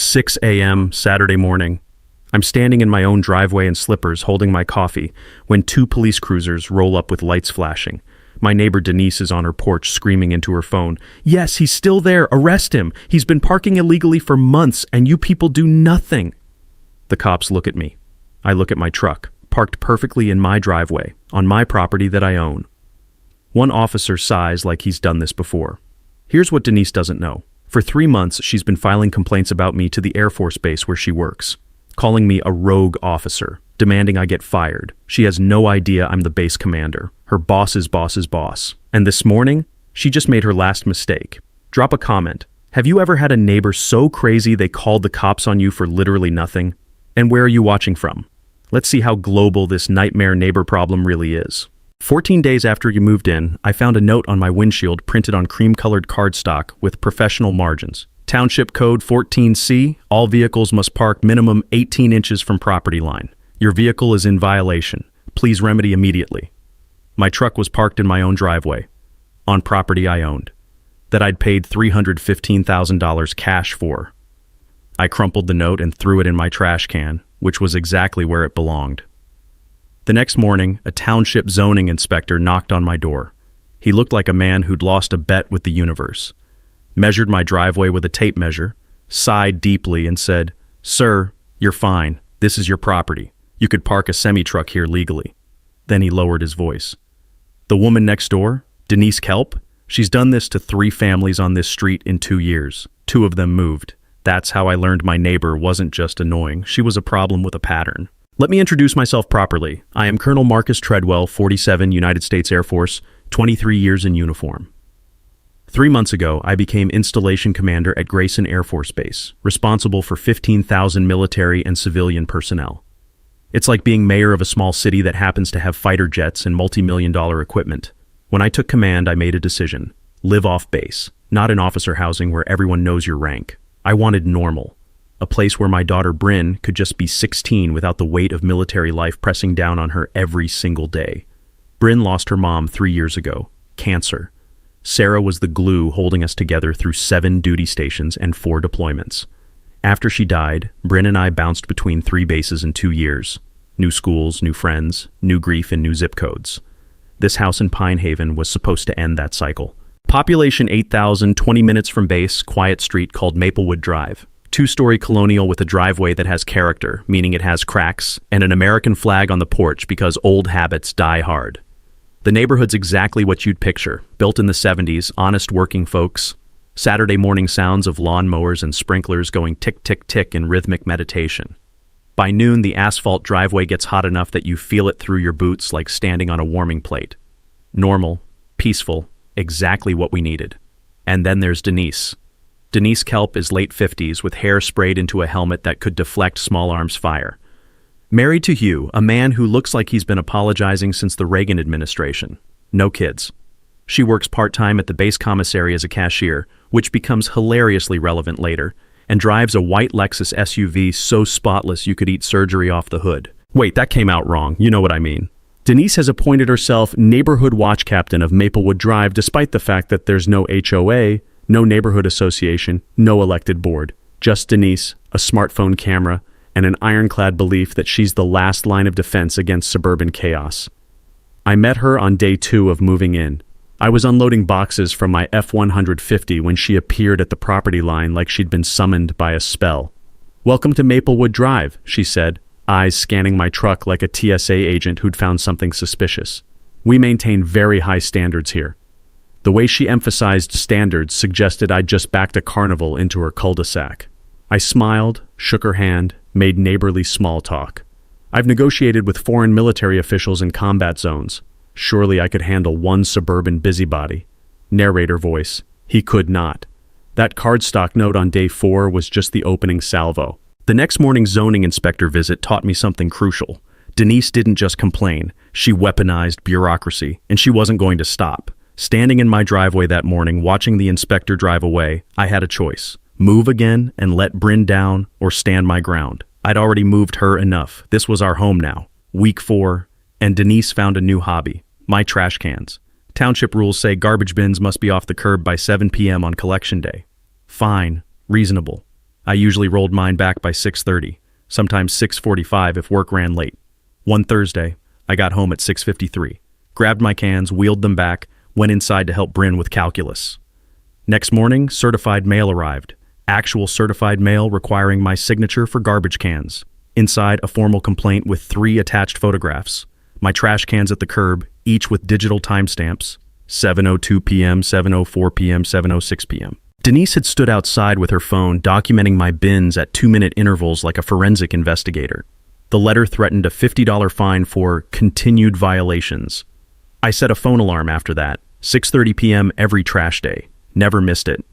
6 a.m. Saturday morning. I'm standing in my own driveway in slippers holding my coffee when two police cruisers roll up with lights flashing. My neighbor Denise is on her porch screaming into her phone. "Yes, he's still there. Arrest him. He's been parking illegally for months and you people do nothing." The cops look at me. I look at my truck, parked perfectly in my driveway, on my property that I own. One officer sighs like he's done this before. Here's what Denise doesn't know. For 3 months, she's been filing complaints about me to the Air Force Base where she works, calling me a rogue officer, demanding I get fired. She has no idea I'm the base commander, her boss's boss's boss. And this morning, she just made her last mistake. Drop a comment. Have you ever had a neighbor so crazy they called the cops on you for literally nothing? And where are you watching from? Let's see how global this nightmare neighbor problem really is. 14 days after you moved in, I found a note on my windshield printed on cream-colored cardstock with professional margins. Township Code 14C, all vehicles must park minimum 18 inches from property line. Your vehicle is in violation. Please remedy immediately. My truck was parked in my own driveway, on property I owned, that I'd paid $315,000 cash for. I crumpled the note and threw it in my trash can, which was exactly where it belonged. The next morning, a township zoning inspector knocked on my door. He looked like a man who'd lost a bet with the universe, measured my driveway with a tape measure, sighed deeply and said, "Sir, you're fine. This is your property. You could park a semi-truck here legally." Then he lowered his voice. "The woman next door, Denise Kelp, she's done this to 3 families on this street in 2 years. 2 of them moved. That's how I learned my neighbor wasn't just annoying. She was a problem with a pattern." Let me introduce myself properly. I am Colonel Marcus Treadwell, 47, United States Air Force, 23 years in uniform. 3 months ago, I became Installation Commander at Grayson Air Force Base, responsible for 15,000 military and civilian personnel. It's like being mayor of a small city that happens to have fighter jets and multi-million-dollar equipment. When I took command, I made a decision. Live off base, not in officer housing where everyone knows your rank. I wanted normal. A place where my daughter Bryn could just be 16 without the weight of military life pressing down on her every single day. Bryn lost her mom 3 years ago, cancer. Sarah was the glue holding us together through 7 duty stations and 4 deployments. After she died, Bryn and I bounced between 3 bases in 2 years. New schools, new friends, new grief, and new zip codes. This house in Pine Haven was supposed to end that cycle. Population 8,000, 20 minutes from base, quiet street called Maplewood Drive. 2-story colonial with a driveway that has character, meaning it has cracks, and an American flag on the porch because old habits die hard. The neighborhood's exactly what you'd picture. Built in the 70s, honest working folks. Saturday morning sounds of lawnmowers and sprinklers going tick, tick, tick in rhythmic meditation. By noon, the asphalt driveway gets hot enough that you feel it through your boots like standing on a warming plate. Normal, peaceful, exactly what we needed. And then there's Denise. Denise Kelp is late 50s with hair sprayed into a helmet that could deflect small arms fire. Married to Hugh, a man who looks like he's been apologizing since the Reagan administration. No kids. She works part-time at the base commissary as a cashier, which becomes hilariously relevant later, and drives a white Lexus SUV so spotless you could eat surgery off the hood. Wait, that came out wrong. You know what I mean. Denise has appointed herself neighborhood watch captain of Maplewood Drive despite the fact that there's no HOA, no neighborhood association, no elected board. Just Denise, a smartphone camera, and an ironclad belief that she's the last line of defense against suburban chaos. I met her on day 2 of moving in. I was unloading boxes from my F-150 when she appeared at the property line like she'd been summoned by a spell. "Welcome to Maplewood Drive," she said, eyes scanning my truck like a TSA agent who'd found something suspicious. "We maintain very high standards here." The way she emphasized standards suggested I'd just backed a carnival into her cul-de-sac. I smiled, shook her hand, made neighborly small talk. I've negotiated with foreign military officials in combat zones. Surely I could handle one suburban busybody. Narrator voice. He could not. That cardstock note on day 4 was just the opening salvo. The next morning's zoning inspector visit taught me something crucial. Denise didn't just complain. She weaponized bureaucracy, and she wasn't going to stop. Standing in my driveway that morning, watching the inspector drive away, I had a choice. Move again and let Bryn down, or stand my ground. I'd already moved her enough. This was our home now. Week 4, and Denise found a new hobby. My trash cans. Township rules say garbage bins must be off the curb by 7 p.m. on collection day. Fine. Reasonable. I usually rolled mine back by 6:30, sometimes 6:45 if work ran late. One Thursday, I got home at 6:53, grabbed my cans, wheeled them back, went inside to help Bryn with calculus. Next morning, certified mail arrived. Actual certified mail requiring my signature for garbage cans. Inside, a formal complaint with 3 attached photographs. My trash cans at the curb, each with digital timestamps, 7:02 p.m., 7:04 p.m., 7:06 p.m. Denise had stood outside with her phone documenting my bins at 2-minute intervals like a forensic investigator. The letter threatened a $50 fine for continued violations. I set a phone alarm after that, 6:30 p.m. every trash day. Never missed it.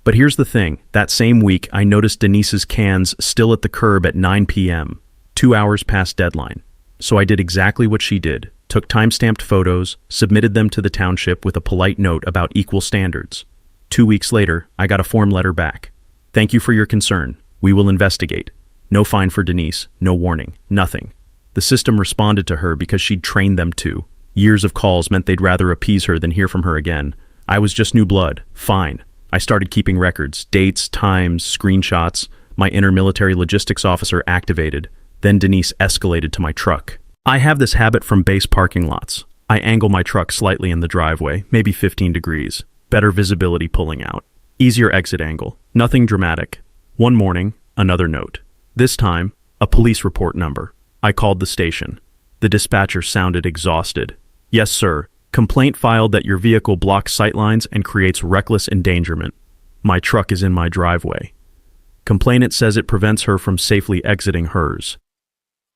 But here's the thing, that same week I noticed Denise's cans still at the curb at 9 p.m., 2 hours past deadline. So I did exactly what she did, took time-stamped photos, submitted them to the township with a polite note about equal standards. 2 weeks later, I got a form letter back. Thank you for your concern. We will investigate. No fine for Denise, no warning, nothing. The system responded to her because she'd trained them to. Years of calls meant they'd rather appease her than hear from her again. I was just new blood. Fine. I started keeping records, dates, times, screenshots. My inner military logistics officer activated. Then Denise escalated to my truck. I have this habit from base parking lots. I angle my truck slightly in the driveway, maybe 15 degrees. Better visibility pulling out. Easier exit angle. Nothing dramatic. One morning, another note. This time, a police report number. I called the station. The dispatcher sounded exhausted. Yes, sir. Complaint filed that your vehicle blocks sightlines and creates reckless endangerment. My truck is in my driveway. Complainant says it prevents her from safely exiting hers.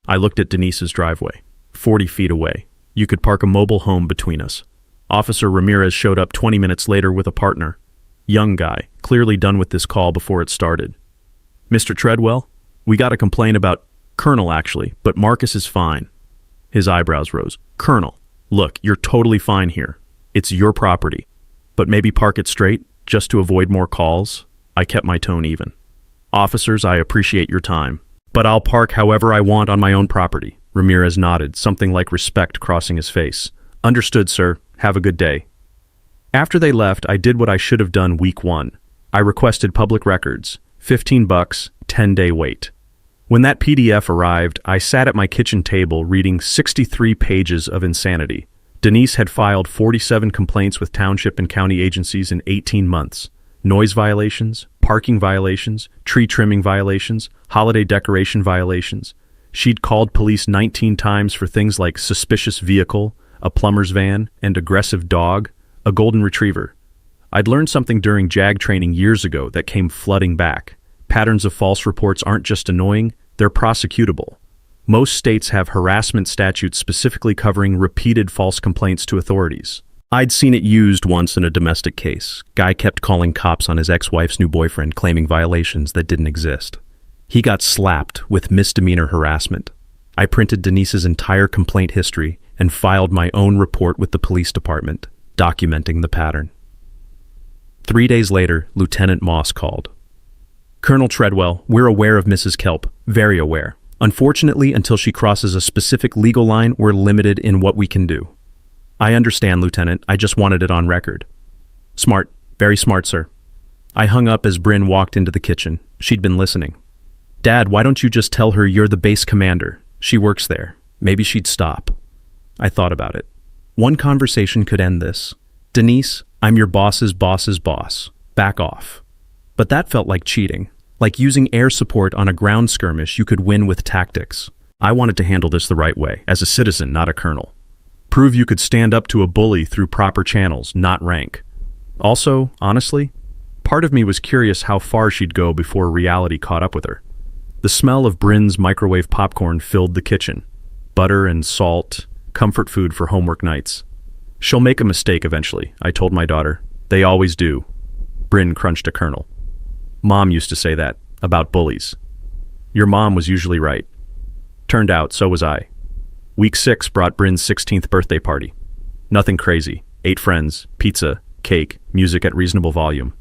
I looked at Denise's driveway. 40 feet away. You could park a mobile home between us. Officer Ramirez showed up 20 minutes later with a partner. Young guy, clearly done with this call before it started. Mr. Treadwell, we got a complaint about Colonel, actually, but Marcus is fine. His eyebrows rose. Colonel, look, you're totally fine here. It's your property. But maybe park it straight, just to avoid more calls. I kept my tone even. Officers, I appreciate your time. But I'll park however I want on my own property. Ramirez nodded, something like respect crossing his face. Understood, sir. Have a good day. After they left, I did what I should have done week 1. I requested public records. $15, 10-day wait. When that PDF arrived, I sat at my kitchen table reading 63 pages of insanity. Denise had filed 47 complaints with township and county agencies in 18 months. Noise violations, parking violations, tree trimming violations, holiday decoration violations. She'd called police 19 times for things like suspicious vehicle, a plumber's van, and aggressive dog, a golden retriever. I'd learned something during JAG training years ago that came flooding back. Patterns of false reports aren't just annoying, they're prosecutable. Most states have harassment statutes specifically covering repeated false complaints to authorities. I'd seen it used once in a domestic case. Guy kept calling cops on his ex-wife's new boyfriend, claiming violations that didn't exist. He got slapped with misdemeanor harassment. I printed Denise's entire complaint history and filed my own report with the police department, documenting the pattern. 3 days later, Lieutenant Moss called. Colonel Treadwell, we're aware of Mrs. Kelp, very aware. Unfortunately, until she crosses a specific legal line, we're limited in what we can do. I understand, Lieutenant. I just wanted it on record. Smart. Very smart, sir. I hung up as Bryn walked into the kitchen. She'd been listening. Dad, why don't you just tell her you're the base commander? She works there. Maybe she'd stop. I thought about it. One conversation could end this. Denise, I'm your boss's boss's boss. Back off. But that felt like cheating. Like using air support on a ground skirmish you could win with tactics. I wanted to handle this the right way, as a citizen, not a colonel. Prove you could stand up to a bully through proper channels, not rank. Also, honestly, part of me was curious how far she'd go before reality caught up with her. The smell of Bryn's microwave popcorn filled the kitchen. Butter and salt, comfort food for homework nights. She'll make a mistake eventually, I told my daughter. They always do. Bryn crunched a kernel. Mom used to say that, about bullies. Your mom was usually right. Turned out, so was I. Week 6 brought Bryn's 16th birthday party. Nothing crazy. 8 friends, pizza, cake, music at reasonable volume.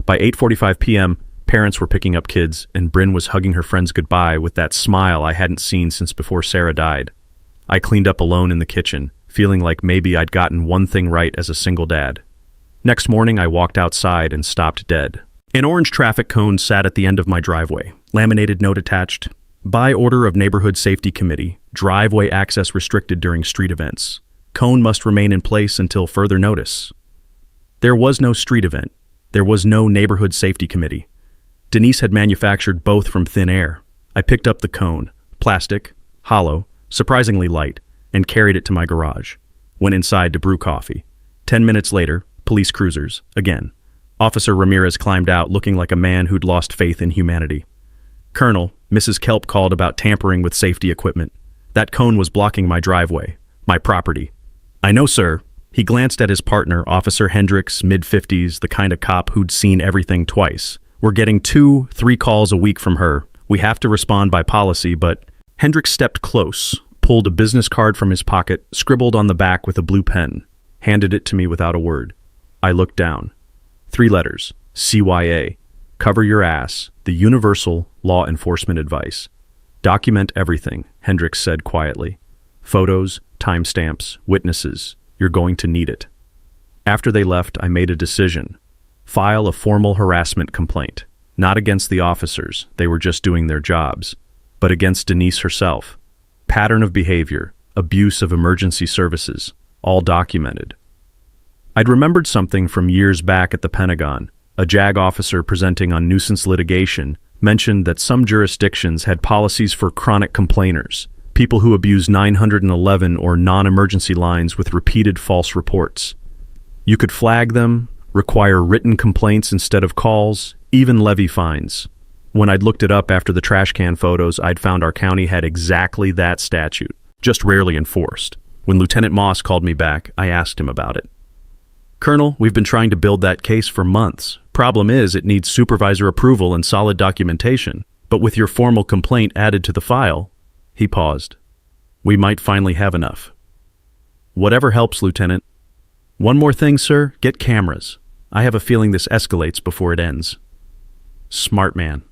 By 8:45 p.m., parents were picking up kids, and Bryn was hugging her friends goodbye with that smile I hadn't seen since before Sarah died. I cleaned up alone in the kitchen, feeling like maybe I'd gotten one thing right as a single dad. Next morning, I walked outside and stopped dead. An orange traffic cone sat at the end of my driveway, laminated note attached. By order of Neighborhood Safety Committee, driveway access restricted during street events. Cone must remain in place until further notice. There was no street event. There was no Neighborhood Safety Committee. Denise had manufactured both from thin air. I picked up the cone, plastic, hollow, surprisingly light, and carried it to my garage. Went inside to brew coffee. 10 minutes later, police cruisers, again. Officer Ramirez climbed out looking like a man who'd lost faith in humanity. Colonel, Mrs. Kelp called about tampering with safety equipment. That cone was blocking my driveway, my property. I know, sir. He glanced at his partner, Officer Hendricks, mid-50s, the kind of cop who'd seen everything twice. We're getting 2-3 calls a week from her. We have to respond by policy, but... Hendricks stepped close, pulled a business card from his pocket, scribbled on the back with a blue pen, handed it to me without a word. I looked down. 3 letters, CYA. Cover your ass, the universal law enforcement advice. Document everything, Hendricks said quietly. Photos, timestamps, witnesses. You're going to need it. After they left, I made a decision. File a formal harassment complaint. Not against the officers, they were just doing their jobs, but against Denise herself. Pattern of behavior, abuse of emergency services, all documented. I'd remembered something from years back at the Pentagon. A JAG officer presenting on nuisance litigation mentioned that some jurisdictions had policies for chronic complainers, people who abuse 911 or non-emergency lines with repeated false reports. You could flag them, require written complaints instead of calls, even levy fines. When I'd looked it up after the trash can photos, I'd found our county had exactly that statute, just rarely enforced. When Lieutenant Moss called me back, I asked him about it. Colonel, we've been trying to build that case for months. Problem is, it needs supervisor approval and solid documentation. But with your formal complaint added to the file, he paused. We might finally have enough. Whatever helps, Lieutenant. One more thing, sir, get cameras. I have a feeling this escalates before it ends. Smart man.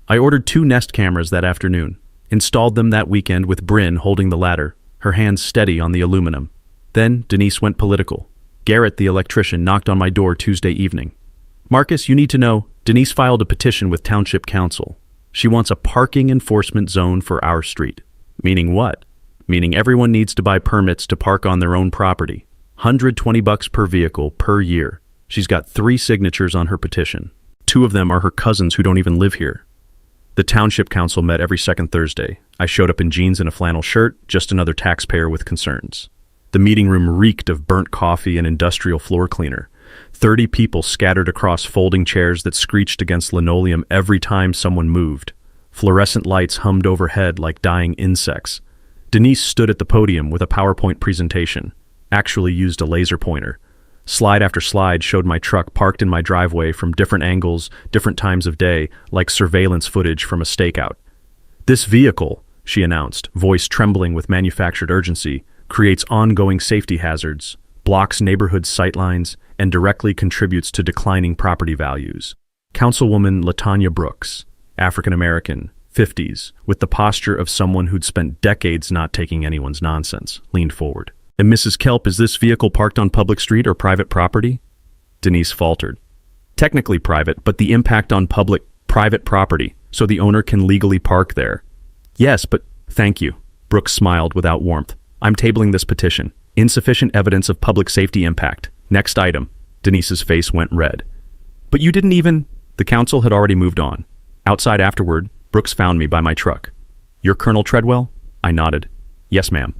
I ordered 2 Nest cameras that afternoon, installed them that weekend with Bryn holding the ladder, her hands steady on the aluminum. Then Denise went political. Garrett, the electrician, knocked on my door Tuesday evening. Marcus, you need to know, Denise filed a petition with Township Council. She wants a parking enforcement zone for our street. Meaning what? Meaning everyone needs to buy permits to park on their own property. $120 per vehicle per year. She's got 3 signatures on her petition. 2 of them are her cousins who don't even live here. The Township Council met every second Thursday. I showed up in jeans and a flannel shirt, just another taxpayer with concerns. The meeting room reeked of burnt coffee and industrial floor cleaner. 30 people scattered across folding chairs that screeched against linoleum every time someone moved. Fluorescent lights hummed overhead like dying insects. Denise stood at the podium with a PowerPoint presentation, actually used a laser pointer. Slide after slide showed my truck parked in my driveway from different angles, different times of day, like surveillance footage from a stakeout. This vehicle, she announced, voice trembling with manufactured urgency, creates ongoing safety hazards, blocks neighborhood sightlines, and directly contributes to declining property values. Councilwoman LaTanya Brooks, African-American, 50s, with the posture of someone who'd spent decades not taking anyone's nonsense, leaned forward. And Mrs. Kelp, is this vehicle parked on public street or private property? Denise faltered. Technically private, but the impact on private property, so the owner can legally park there. Yes, but thank you. Brooks smiled without warmth. I'm tabling this petition. Insufficient evidence of public safety impact. Next item. Denise's face went red. But you didn't even... The council had already moved on. Outside afterward, Brooks found me by my truck. You're Colonel Treadwell? I nodded. Yes, ma'am.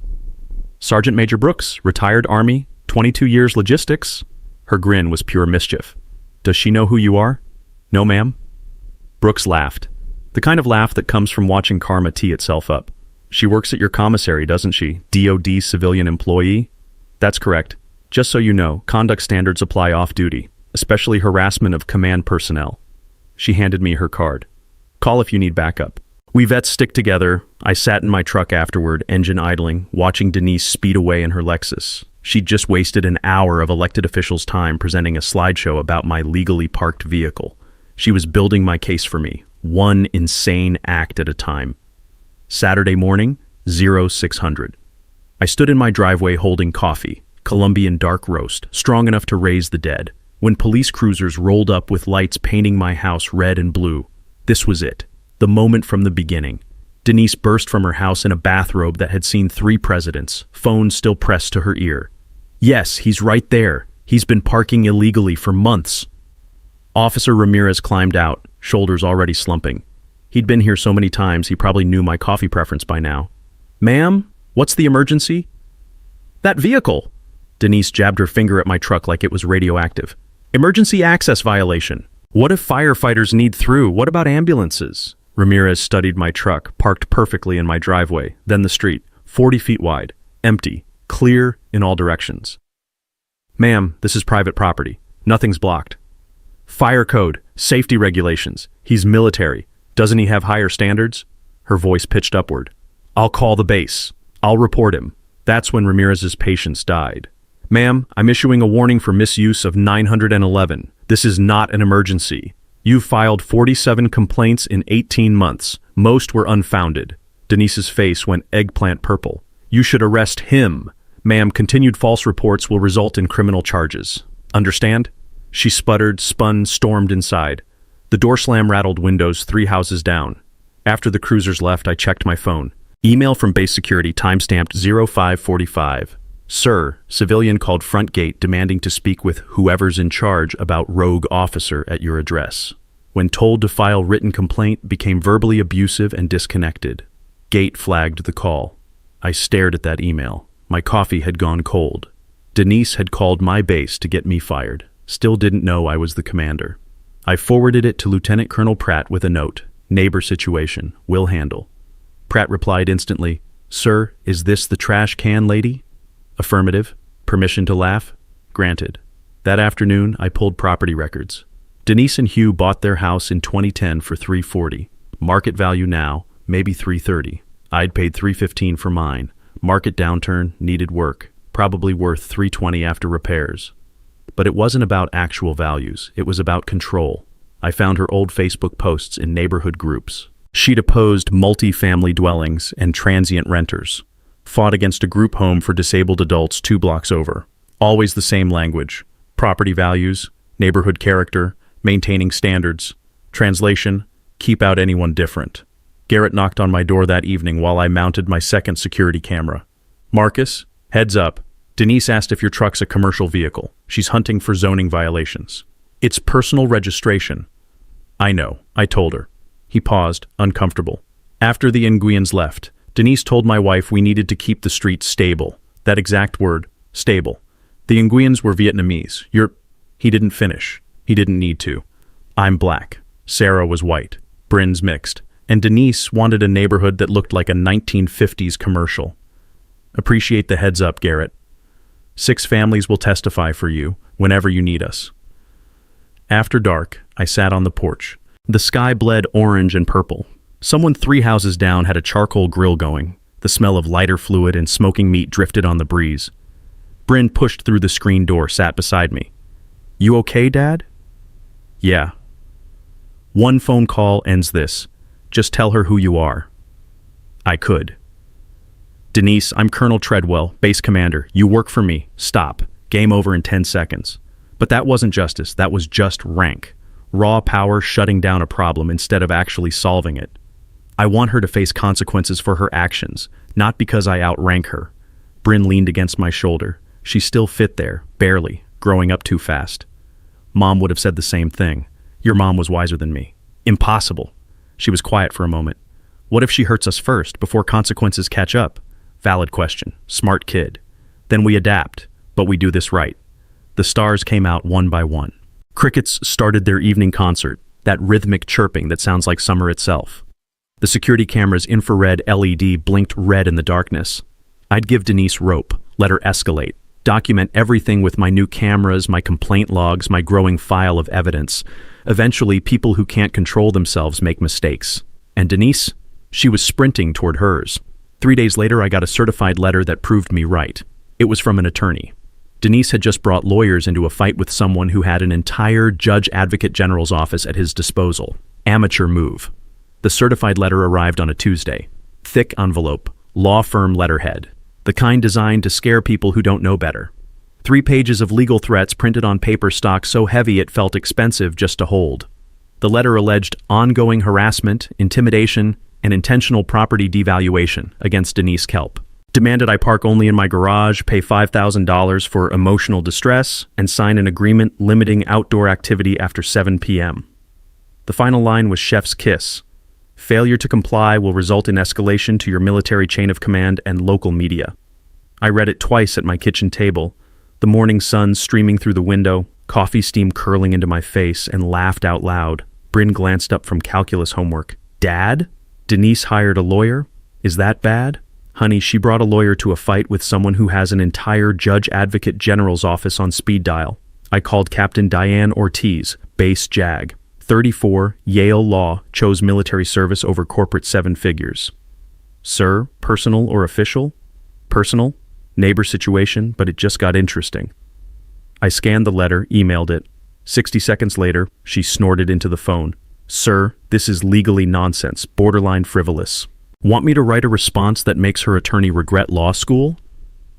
Sergeant Major Brooks, retired Army, 22 years logistics. Her grin was pure mischief. Does she know who you are? No, ma'am. Brooks laughed. The kind of laugh that comes from watching karma tee itself up. She works at your commissary, doesn't she? DOD civilian employee? That's correct. Just so you know, conduct standards apply off-duty, especially harassment of command personnel. She handed me her card. Call if you need backup. We vets stick together. I sat in my truck afterward, engine idling, watching Denise speed away in her Lexus. She'd just wasted an hour of elected officials' time presenting a slideshow about my legally parked vehicle. She was building my case for me, one insane act at a time. Saturday morning, 0600. I stood in my driveway holding coffee, Colombian dark roast, strong enough to raise the dead. When police cruisers rolled up with lights painting my house red and blue, this was it. The moment from the beginning. Denise burst from her house in a bathrobe that had seen 3 presidents, phone still pressed to her ear. Yes, he's right there. He's been parking illegally for months. Officer Ramirez climbed out, shoulders already slumping. He'd been here so many times he probably knew my coffee preference by now. Ma'am, what's the emergency? That vehicle. Denise jabbed her finger at my truck like it was radioactive. Emergency access violation. What if firefighters need through? What about ambulances? Ramirez studied my truck, parked perfectly in my driveway, then the street, 40 feet wide, empty, clear in all directions. Ma'am, this is private property. Nothing's blocked. Fire code, safety regulations. He's military. Doesn't he have higher standards? Her voice pitched upward. I'll call the base. I'll report him. That's when Ramirez's patience died. Ma'am, I'm issuing a warning for misuse of 911. This is not an emergency. You've filed 47 complaints in 18 months. Most were unfounded. Denise's face went eggplant purple. You should arrest him. Ma'am, continued false reports will result in criminal charges. Understand? She sputtered, spun, stormed inside. The door slam rattled windows 3 houses down. After the cruisers left, I checked my phone. Email from base security timestamped 0545. Sir, civilian called front gate demanding to speak with whoever's in charge about rogue officer at your address. When told to file written complaint, became verbally abusive and disconnected. Gate flagged the call. I stared at that email. My coffee had gone cold. Denise had called my base to get me fired. Still didn't know I was the commander. I forwarded it to Lieutenant Colonel Pratt with a note. Neighbor situation. Will handle. Pratt replied instantly, Sir, is this the trash can lady? Affirmative. Permission to laugh? Granted. That afternoon, I pulled property records. Denise and Hugh bought their house in 2010 for $340. Market value now, maybe $330. I'd paid $315 for mine. Market downturn, needed work. Probably worth $320 after repairs. But it wasn't about actual values. It was about control. I found her old Facebook posts in neighborhood groups. She'd opposed multi-family dwellings and transient renters. Fought against a group home for disabled adults 2 blocks over. Always the same language. Property values, neighborhood character, maintaining standards. Translation, keep out anyone different. Garrett knocked on my door that evening while I mounted my second security camera. Marcus, heads up. Denise asked if your truck's a commercial vehicle. She's hunting for zoning violations. It's personal registration. I know, I told her. He paused, uncomfortable. After the Nguyen's left, Denise told my wife we needed to keep the streets stable. That exact word, stable. The Nguyens were Vietnamese. He didn't finish. He didn't need to. I'm black. Sarah was white. Bryn's mixed. And Denise wanted a neighborhood that looked like a 1950s commercial. Appreciate the heads up, Garrett. 6 families will testify for you whenever you need us. After dark, I sat on the porch. The sky bled orange and purple. Someone 3 houses down had a charcoal grill going. The smell of lighter fluid and smoking meat drifted on the breeze. Bryn pushed through the screen door, sat beside me. You okay, Dad? Yeah. One phone call ends this. Just tell her who you are. I could. Denise, I'm Colonel Treadwell, base commander. You work for me. Stop. Game over in 10 seconds. But that wasn't justice. That was just rank. Raw power shutting down a problem instead of actually solving it. I want her to face consequences for her actions, not because I outrank her. Bryn leaned against my shoulder. She still fit there, barely, growing up too fast. Mom would have said the same thing. Your mom was wiser than me. Impossible. She was quiet for a moment. What if she hurts us first, before consequences catch up? Valid question. Smart kid. Then we adapt, but we do this right. The stars came out one by one. Crickets started their evening concert, that rhythmic chirping that sounds like summer itself. The security camera's infrared LED blinked red in the darkness. I'd give Denise rope, let her escalate, document everything with my new cameras, my complaint logs, my growing file of evidence. Eventually, people who can't control themselves make mistakes. And Denise? She was sprinting toward hers. 3 days later, I got a certified letter that proved me right. It was from an attorney. Denise had just brought lawyers into a fight with someone who had an entire Judge Advocate General's office at his disposal. Amateur move. The certified letter arrived on a Tuesday. Thick envelope, law firm letterhead. The kind designed to scare people who don't know better. 3 pages of legal threats printed on paper stock so heavy it felt expensive just to hold. The letter alleged ongoing harassment, intimidation, and intentional property devaluation against Denise Kelp. Demanded I park only in my garage, pay $5,000 for emotional distress, and sign an agreement limiting outdoor activity after 7 p.m. The final line was chef's kiss. Failure to comply will result in escalation to your military chain of command and local media. I read it twice at my kitchen table, the morning sun streaming through the window, coffee steam curling into my face, and laughed out loud. Bryn glanced up from calculus homework. Dad? Denise hired a lawyer? Is that bad? Honey, she brought a lawyer to a fight with someone who has an entire Judge Advocate General's office on speed dial. I called Captain Diane Ortiz, base JAG. 34, Yale Law, chose military service over corporate 7 figures. Sir, personal or official? Personal. Neighbor situation, but it just got interesting. I scanned the letter, emailed it. 60 seconds later, she snorted into the phone. Sir, this is legally nonsense, borderline frivolous. Want me to write a response that makes her attorney regret law school?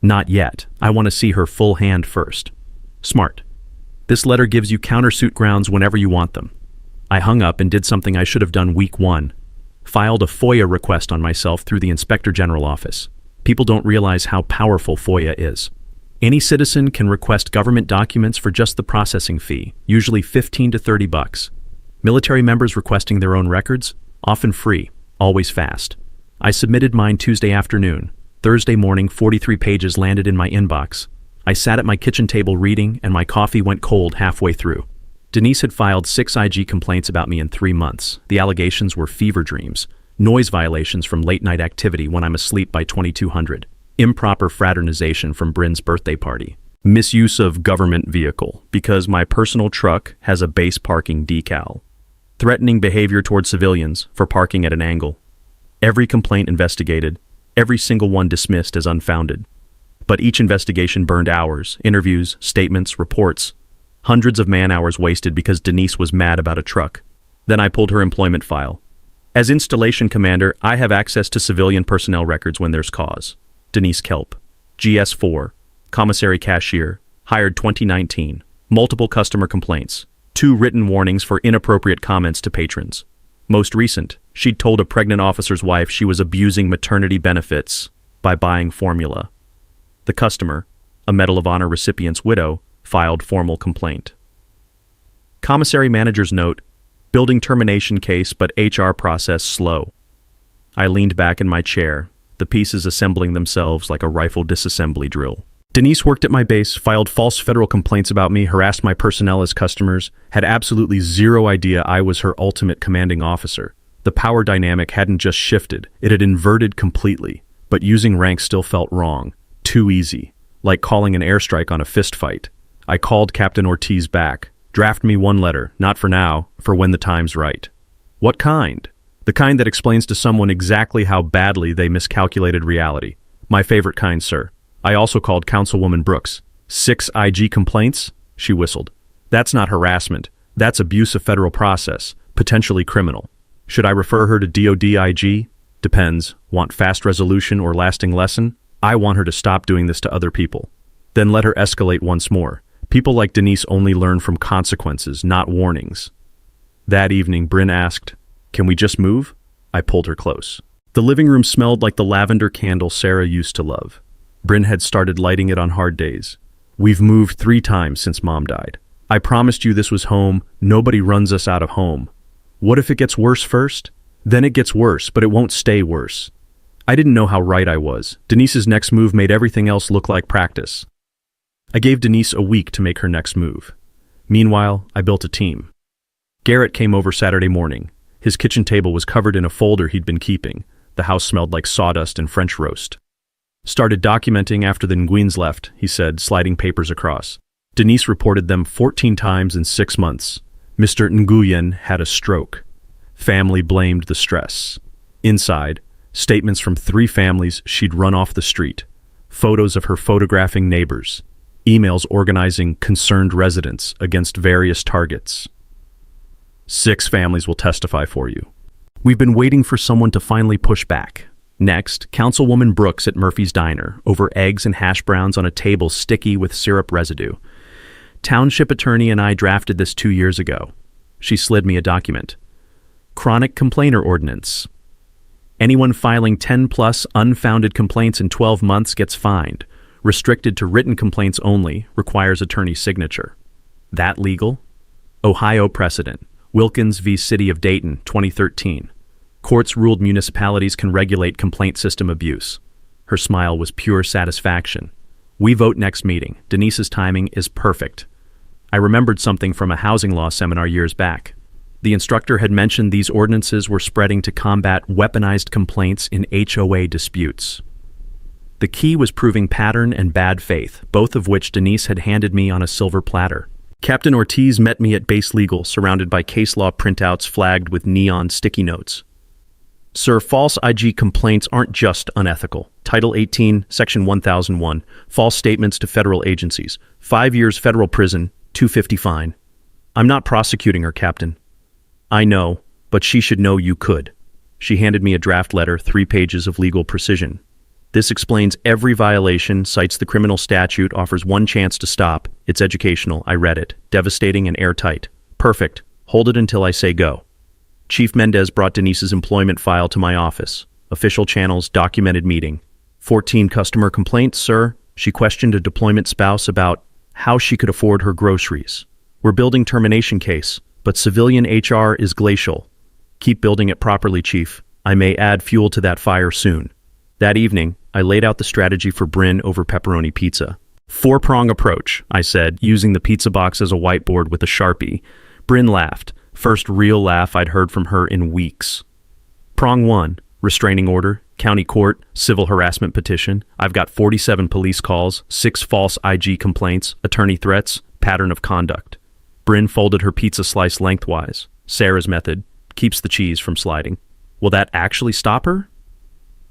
Not yet. I want to see her full hand first. Smart. This letter gives you countersuit grounds whenever you want them. I hung up and did something I should have done week 1. Filed a FOIA request on myself through the Inspector General office. People don't realize how powerful FOIA is. Any citizen can request government documents for just the processing fee, usually $15 to $30. Military members requesting their own records, often free, always fast. I submitted mine Tuesday afternoon. Thursday morning, 43 pages landed in my inbox. I sat at my kitchen table reading, and my coffee went cold halfway through. Denise had filed 6 IG complaints about me in 3 months. The allegations were fever dreams, noise violations from late-night activity when I'm asleep by 2200, improper fraternization from Bryn's birthday party, misuse of government vehicle because my personal truck has a base parking decal, threatening behavior towards civilians for parking at an angle. Every complaint investigated, every single one dismissed as unfounded. But each investigation burned hours, interviews, statements, reports. Hundreds of man-hours wasted because Denise was mad about a truck. Then I pulled her employment file. As installation commander, I have access to civilian personnel records when there's cause. Denise Kelp, GS4, commissary cashier, hired 2019, multiple customer complaints, 2 written warnings for inappropriate comments to patrons. Most recent, she'd told a pregnant officer's wife she was abusing maternity benefits by buying formula. The customer, a Medal of Honor recipient's widow, filed formal complaint. Commissary manager's note, building termination case but HR process slow. I leaned back in my chair, the pieces assembling themselves like a rifle disassembly drill. Denise worked at my base, filed false federal complaints about me, harassed my personnel as customers, had absolutely zero idea I was her ultimate commanding officer. The power dynamic hadn't just shifted, it had inverted completely. But using rank still felt wrong. Too easy. Like calling an airstrike on a fist fight. I called Captain Ortiz back. Draft me 1 letter, not for now, for when the time's right. What kind? The kind that explains to someone exactly how badly they miscalculated reality. My favorite kind, sir. I also called Councilwoman Brooks. 6 IG complaints? She whistled. That's not harassment. That's abuse of federal process, potentially criminal. Should I refer her to DOD IG? Depends. Want fast resolution or lasting lesson? I want her to stop doing this to other people. Then let her escalate once more. People like Denise only learn from consequences, not warnings. That evening, Bryn asked, "Can we just move?" I pulled her close. The living room smelled like the lavender candle Sarah used to love. Bryn had started lighting it on hard days. We've moved 3 times since Mom died. I promised you this was home. Nobody runs us out of home. What if it gets worse first? Then it gets worse, but it won't stay worse. I didn't know how right I was. Denise's next move made everything else look like practice. I gave Denise a week to make her next move. Meanwhile, I built a team. Garrett came over Saturday morning. His kitchen table was covered in a folder he'd been keeping. The house smelled like sawdust and French roast. Started documenting after the Nguyen's left, he said, sliding papers across. Denise reported them 14 times in 6 months. Mr. Nguyen had a stroke. Family blamed the stress. Inside, statements from 3 families she'd run off the street. Photos of her photographing neighbors. Emails organizing concerned residents against various targets. 6 families will testify for you. We've been waiting for someone to finally push back. Next, Councilwoman Brooks at Murphy's Diner, over eggs and hash browns on a table sticky with syrup residue. Township attorney and I drafted this 2 years ago. She slid me a document. Chronic complainer ordinance. Anyone filing 10-plus unfounded complaints in 12 months gets fined. Restricted to written complaints only, requires attorney's signature. That legal? Ohio precedent. Wilkins v. City of Dayton, 2013. Courts ruled municipalities can regulate complaint system abuse. Her smile was pure satisfaction. We vote next meeting. Denise's timing is perfect. I remembered something from a housing law seminar years back. The instructor had mentioned these ordinances were spreading to combat weaponized complaints in HOA disputes. The key was proving pattern and bad faith, both of which Denise had handed me on a silver platter. Captain Ortiz met me at Base Legal, surrounded by case law printouts flagged with neon sticky notes. Sir, false IG complaints aren't just unethical. Title 18, Section 1001, false statements to federal agencies. 5 years federal prison, $250 fine. I'm not prosecuting her, Captain. I know, but she should know you could. She handed me a draft letter, 3 pages of legal precision. This explains every violation, cites the criminal statute, offers one chance to stop. It's educational. I read it. Devastating and airtight. Perfect. Hold it until I say go. Chief Mendez brought Denise's employment file to my office. Official channels, documented meeting. 14 customer complaints, sir. She questioned a deployment spouse about how she could afford her groceries. We're building termination case, but civilian HR is glacial. Keep building it properly, Chief. I may add fuel to that fire soon. That evening, I laid out the strategy for Bryn over pepperoni pizza. 4-prong approach, I said, using the pizza box as a whiteboard with a Sharpie. Bryn laughed. First real laugh I'd heard from her in weeks. Prong 1, restraining order, county court, civil harassment petition. I've got 47 police calls, 6 false IG complaints, attorney threats, pattern of conduct. Bryn folded her pizza slice lengthwise. Sarah's method, keeps the cheese from sliding. Will that actually stop her?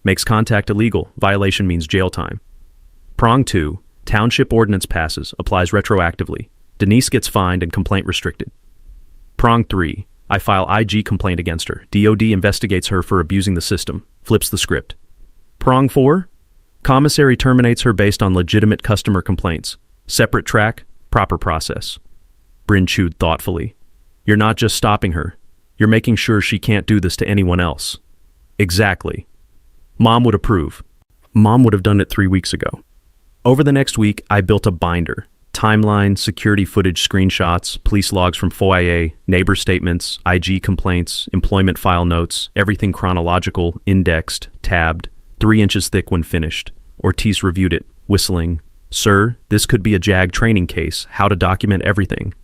Makes contact illegal. Violation means jail time. Prong 2, township ordinance passes, applies retroactively. Denise gets fined and complaint restricted. Prong 3, I file IG complaint against her. DOD investigates her for abusing the system. Flips the script. Prong 4, commissary terminates her based on legitimate customer complaints. Separate track, proper process. Bryn chewed thoughtfully. You're not just stopping her. You're making sure she can't do this to anyone else. Exactly. Mom would approve. Mom would have done it 3 weeks ago. Over the next week, I built a binder. Timeline, security footage screenshots, police logs from FOIA, neighbor statements, IG complaints, employment file notes, everything chronological, indexed, tabbed, 3 inches thick when finished. Ortiz reviewed it, whistling. Sir, this could be a JAG training case, how to document everything.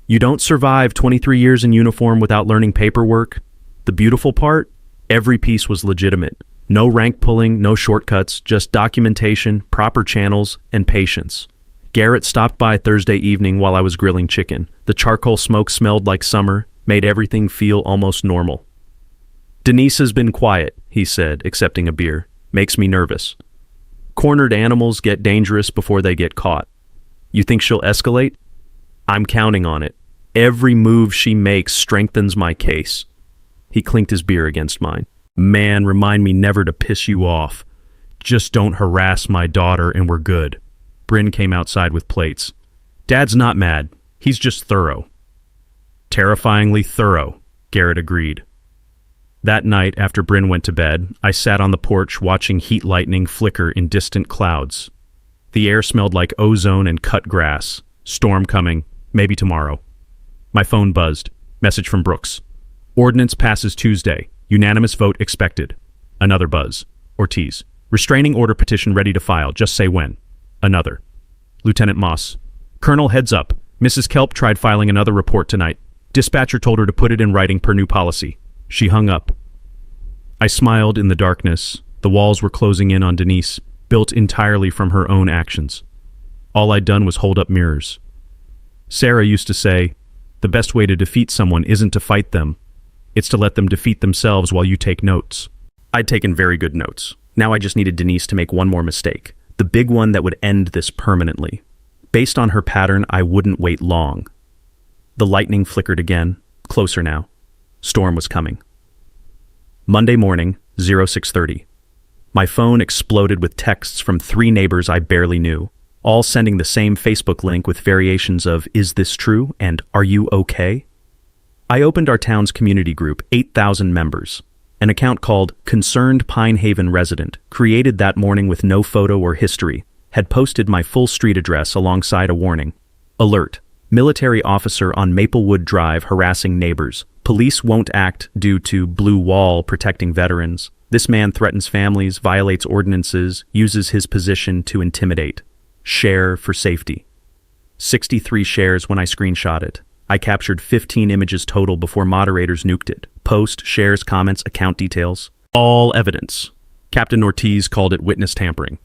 You don't survive 23 years in uniform without learning paperwork. The beautiful part? Every piece was legitimate. No rank pulling, no shortcuts, just documentation, proper channels, and patience. Garrett stopped by Thursday evening while I was grilling chicken. The charcoal smoke smelled like summer, made everything feel almost normal. Denise has been quiet, he said, accepting a beer. Makes me nervous. Cornered animals get dangerous before they get caught. You think she'll escalate? I'm counting on it. Every move she makes strengthens my case. He clinked his beer against mine. Man, remind me never to piss you off. Just don't harass my daughter and we're good. Bryn came outside with plates. Dad's not mad. He's just thorough. Terrifyingly thorough, Garrett agreed. That night, after Bryn went to bed, I sat on the porch watching heat lightning flicker in distant clouds. The air smelled like ozone and cut grass. Storm coming, maybe tomorrow. My phone buzzed. Message from Brooks. Ordinance passes Tuesday. Unanimous vote expected. Another buzz. Ortiz. Restraining order petition ready to file. Just say when. Another. Lieutenant Moss. Colonel, heads up. Mrs. Kelp tried filing another report tonight. Dispatcher told her to put it in writing per new policy. She hung up. I smiled in the darkness. The walls were closing in on Denise, built entirely from her own actions. All I'd done was hold up mirrors. Sarah used to say, the best way to defeat someone isn't to fight them. It's to let them defeat themselves while you take notes. I'd taken very good notes. Now I just needed Denise to make one more mistake. The big one that would end this permanently. Based on her pattern, I wouldn't wait long. The lightning flickered again, closer now. Storm was coming. Monday morning, 0630. My phone exploded with texts from 3 neighbors I barely knew, all sending the same Facebook link with variations of "Is this true?" and "Are you okay?" I opened our town's community group, 8,000 members. An account called Concerned Pine Haven Resident, created that morning with no photo or history, had posted my full street address alongside a warning. Alert: military officer on Maplewood Drive harassing neighbors. Police won't act due to blue wall protecting veterans. This man threatens families, violates ordinances, uses his position to intimidate. Share for safety. 63 shares when I screenshot it. I captured 15 images total before moderators nuked it. Post, shares, comments, account details. All evidence. Captain Ortiz called it witness tampering.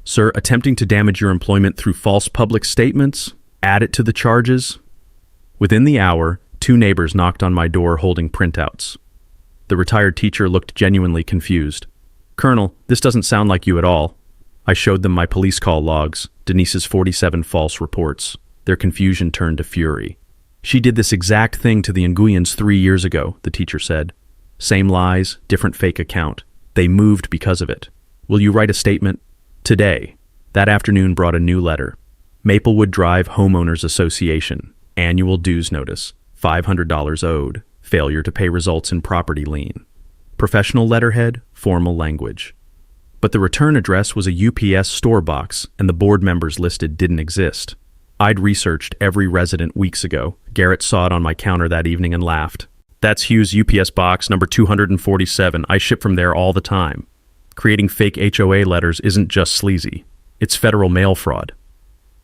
Sir, attempting to damage your employment through false public statements? Add it to the charges? Within the hour, 2 neighbors knocked on my door holding printouts. The retired teacher looked genuinely confused. "Colonel, this doesn't sound like you at all." I showed them my police call logs, Denise's 47 false reports. Their confusion turned to fury. "She did this exact thing to the Nguyens 3 years ago," the teacher said. "Same lies, different fake account. They moved because of it. Will you write a statement?" Today. That afternoon brought a new letter. Maplewood Drive Homeowners Association. Annual dues notice. $500 owed. Failure to pay results in property lien. Professional letterhead, formal language. But the return address was a UPS store box, and the board members listed didn't exist. I'd researched every resident weeks ago. Garrett saw it on my counter that evening and laughed. "That's Hugh's UPS box, number 247. I ship from there all the time." Creating fake HOA letters isn't just sleazy. It's federal mail fraud.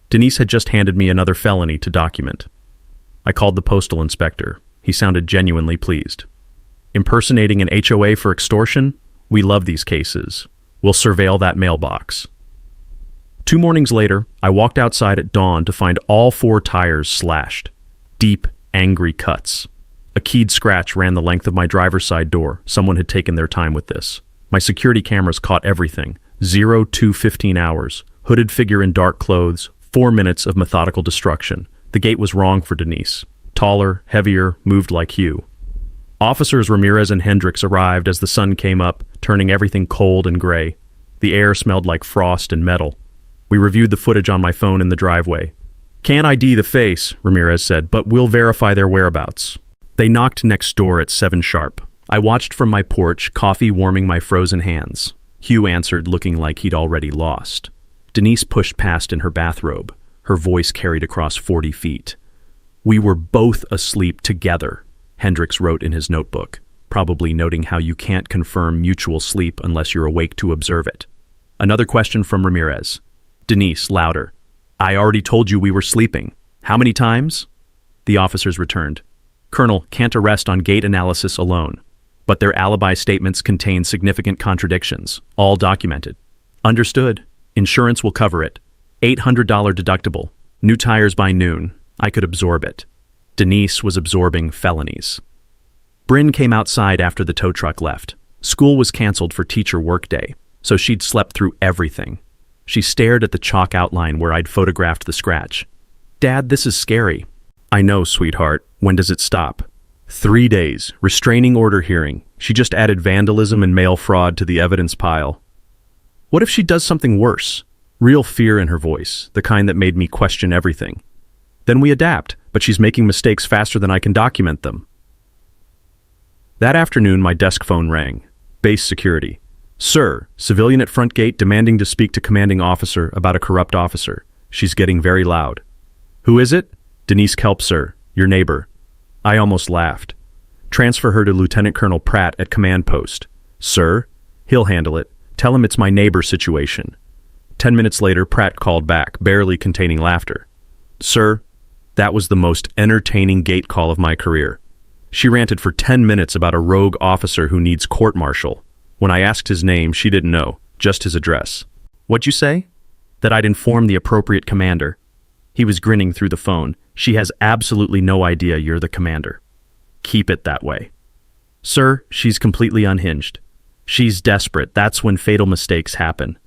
Denise had just handed me another felony to document. I called the postal inspector. He sounded genuinely pleased. "Impersonating an HOA for extortion? We love these cases. We'll surveil that mailbox." 2 mornings later, I walked outside at dawn to find all 4 tires slashed. Deep, angry cuts. A keyed scratch ran the length of my driver's side door. Someone had taken their time with this. My security cameras caught everything. 0 to 15 hours. Hooded figure in dark clothes. 4 minutes of methodical destruction. The gait was wrong for Denise. Taller, heavier, moved like Hugh. Officers Ramirez and Hendricks arrived as the sun came up, turning everything cold and gray. The air smelled like frost and metal. We reviewed the footage on my phone in the driveway. "Can't ID the face," Ramirez said, "but we'll verify their whereabouts." They knocked next door at 7 sharp. I watched from my porch, coffee warming my frozen hands. Hugh answered, looking like he'd already lost. Denise pushed past in her bathrobe. Her voice carried across 40 feet. "We were both asleep together," Hendricks wrote in his notebook, probably noting how you can't confirm mutual sleep unless you're awake to observe it. Another question from Ramirez. Denise, louder. "I already told you we were sleeping. How many times?" The officers returned. "Colonel, can't arrest on gait analysis alone. But their alibi statements contain significant contradictions, all documented." "Understood. Insurance will cover it. $800 deductible. New tires by noon. I could absorb it." Denise was absorbing felonies. Bryn came outside after the tow truck left. School was canceled for teacher workday, so she'd slept through everything. She stared at the chalk outline where I'd photographed the scratch. "Dad, this is scary." "I know, sweetheart. When does it stop?" 3 days. Restraining order hearing. She just added vandalism and mail fraud to the evidence pile. What if she does something worse? Real fear in her voice, the kind that made me question everything. Then we adapt, but she's making mistakes faster than I can document them. That afternoon, my desk phone rang. Base security. "Sir, civilian at front gate demanding to speak to commanding officer about a corrupt officer. She's getting very loud." "Who is it?" "Denise Kelp, sir. Your neighbor." I almost laughed. "Transfer her to Lieutenant Colonel Pratt at command post." "Sir?" "He'll handle it. Tell him it's my neighbor situation." 10 minutes later, Pratt called back, barely containing laughter. "Sir, that was the most entertaining gate call of my career." She ranted for 10 minutes about a rogue officer who needs court-martial. When I asked his name, she didn't know, just his address. "What'd you say?" "That I'd inform the appropriate commander." He was grinning through the phone. "She has absolutely no idea you're the commander." "Keep it that way." "Sir, she's completely unhinged. She's desperate. That's when fatal mistakes happen."